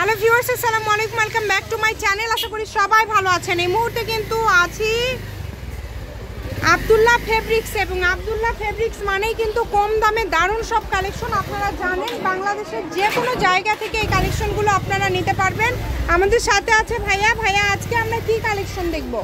Hello viewers, আসসালামু আলাইকুম, welcome back to my channel. আশা করি সবাই ভালো আছেন। এই মুহূর্তে কিন্তু আছি আব্দুল্লাহ ফেব্রিক্স, এবং আব্দুল্লাহ ফেব্রিক্স মানেই কিন্তু কম দামে দারুণ সব কালেকশন। আপনারা জানেন বাংলাদেশের যে কোনো জায়গা থেকে এই কালেকশনগুলো আপনারা নিতে পারবেন। আমাদের সাথে আছে ভাইয়া। ভাইয়া, আজকে আমরা কি কালেকশন দেখবো?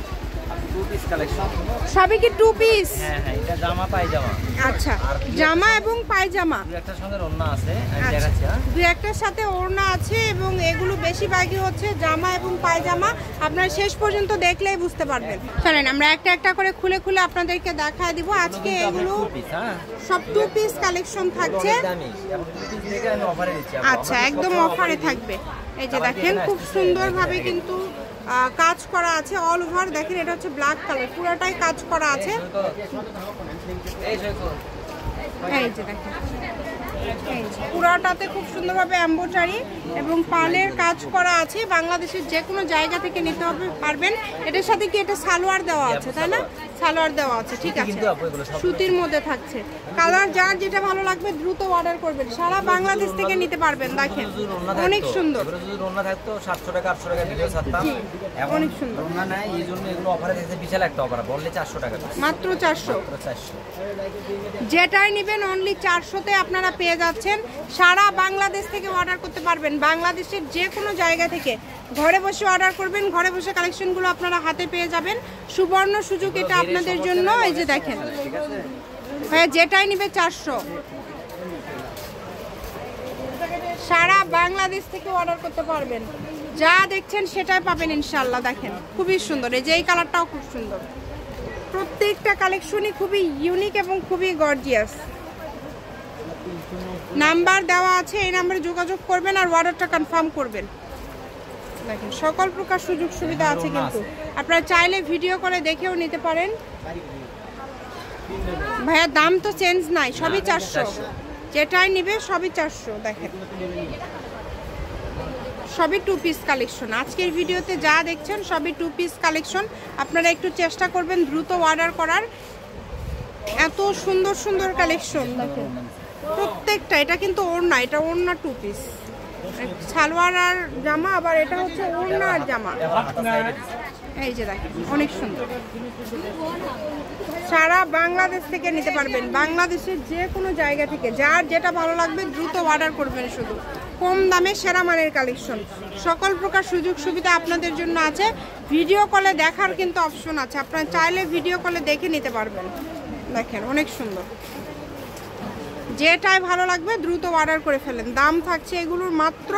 সবই কি টু পিস? হ্যাঁ হ্যাঁ, এটা জামা পায়জামা। আচ্ছা, জামা এবং পায়জামা। দুই একটার সঙ্গে ওড়না আছে, আমি দেখাচ্ছি। দুই একটার সাথে ওড়না আছে, এবং এগুলো বেশিরভাগই হচ্ছে জামা এবং পায়জামা। আপনারা শেষ পর্যন্ত দেখলেই বুঝতে পারবেন। চলেন আমরা একটা একটা করে খুলে খুলে আপনাদেরকে দেখায় দিব। আজকে এগুলো সব টু পিস কালেকশন থাকছে। আচ্ছা, একদম অফারে থাকবে। এই যে দেখেন, খুব সুন্দরভাবে কিন্তু কাজ করা আছে অল ওভার। দেখেন, এটা হচ্ছে ব্ল্যাক কালার, পুরোটাই কাজ করা আছে। এই যে দেখেন, পুরাটাতে খুব সুন্দরভাবে এমব্রয়ডারি এবং পালের কাজ করা আছে। বাংলাদেশের যে কোনো জায়গা থেকে নিতে পারবেন। এটার সাথে কি এটা সালোয়ার দেওয়া আছে, তাই না? সালোয়ার দেওয়া আছে, ঠিক আছে। সুতির মধ্যে থাকছে। কালার যার যেটা ভালো লাগবে দ্রুত অর্ডার করবেন। সারা বাংলাদেশ থেকে নিতে পারবেন। দেখেন, অনেক সুন্দর। থাকতো 700 টাকা 800 টাকা ভিডিও ছাড়তাম, অনেক সুন্দর। ওড়না নাই, এই জন্য এগুলো অফারে থাকছে। বিশাল একটা অফার, বললে 400 টাকা, মাত্র 400। যেটাই নেবেন অনলি 400-তে আপনারা পেয়ে যাচ্ছেন। সারা বাংলাদেশ থেকে অর্ডার করতে পারবেন। বাংলাদেশের যে কোনো জায়গা থেকে ঘরে বসে অর্ডার করবেন, ঘরে বসে কালেকশনগুলো আপনারা হাতে পেয়ে যাবেন। সুবর্ণ সুযোগ এটা আপনাদের জন্য। এই যে দেখেন ভাইয়া, যেটাই নেবে 400। সারা বাংলাদেশ থেকে অর্ডার করতে পারবেন। যা দেখছেন সেটাই পাবেন ইনশাল্লাহ। দেখেন, খুবই সুন্দর। এই যে এই কালারটাও খুব সুন্দর। প্রত্যেকটা কালেকশনই খুবই ইউনিক এবং খুবই গর্জিয়াস। নাম্বার দেওয়া আছে, এই নাম্বারে যোগাযোগ করবেন আর অর্ডারটা কনফার্ম করবেন। দেখেন, সকল প্রকার সুযোগ সুবিধা আছে, কিন্তু আপনারা চাইলে ভিডিও কলে দেখেও নিতে পারেন। ভাইয়া, দাম তো চেঞ্জ নাই, সবই 400। যেটাই নিবে সবই 400। দেখেন, সবই টু পিস কালেকশন। আজকের ভিডিওতে যা দেখছেন সবই টু পিস কালেকশন। আপনারা একটু চেষ্টা করবেন দ্রুত অর্ডার করার। এত সুন্দর সুন্দর কালেকশন দেখেন প্রত্যেকটা। এটা কিন্তু ওড়না, এটা ওড়না টু পিস, সালোয়ার আর জামা। আবার এটা হচ্ছে ওড়না আর জামা। এই যে দেখেন, অনেক সুন্দর। সারা বাংলাদেশ থেকে নিতে পারবেন। বাংলাদেশের যে কোনো জায়গা থেকে যার যেটা ভালো লাগবে দ্রুত অর্ডার করবেন। শুধু কম দামে সেরা মানের কালেকশন। সকল প্রকার সুযোগ সুবিধা আপনাদের জন্য আছে। ভিডিও কলে দেখার কিন্তু অপশন আছে, আপনারা চাইলে ভিডিও কলে দেখে নিতে পারবেন। দেখেন, অনেক সুন্দর। যেটাই ভালো লাগবে দ্রুত অর্ডার করে ফেলেন। দাম থাকছে এগুলোর মাত্র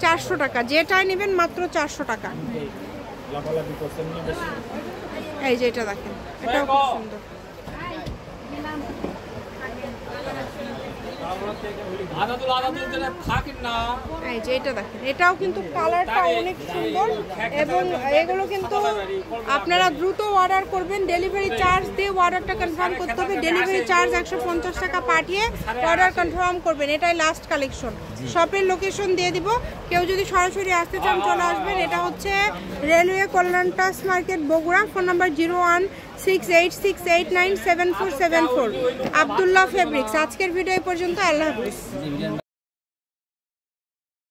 400 টাকা। যেটাই নেবেন মাত্র 400 টাকা। এই যে এটা দেখেন, এটাও খুব সুন্দর। এই যে এটা দেখেন, এটাও কিন্তু কালারটা অনেক সুন্দর। এবং এগুলো কিন্তু আপনারা দ্রুত অর্ডার করবেন। ডেলিভারি চার্জ দিয়ে অর্ডারটা কনফার্ম করতে হবে। ডেলিভারি চার্জ 150 টাকা পাঠিয়ে অর্ডার কনফার্ম করবেন। এটাই লাস্ট কালেকশন। শপের লোকেশন দিয়ে দিব। কেউ যদি সরাসরি আসতে চান চলে আসবেন। এটা হচ্ছে রেলওয়ে কল্যাণ টাস market, Bogura. Phone number 016868974747। Abdullah fabrics. আজকের ভিডিও এই পর্যন্ত। আল্লাহ হাফেজ।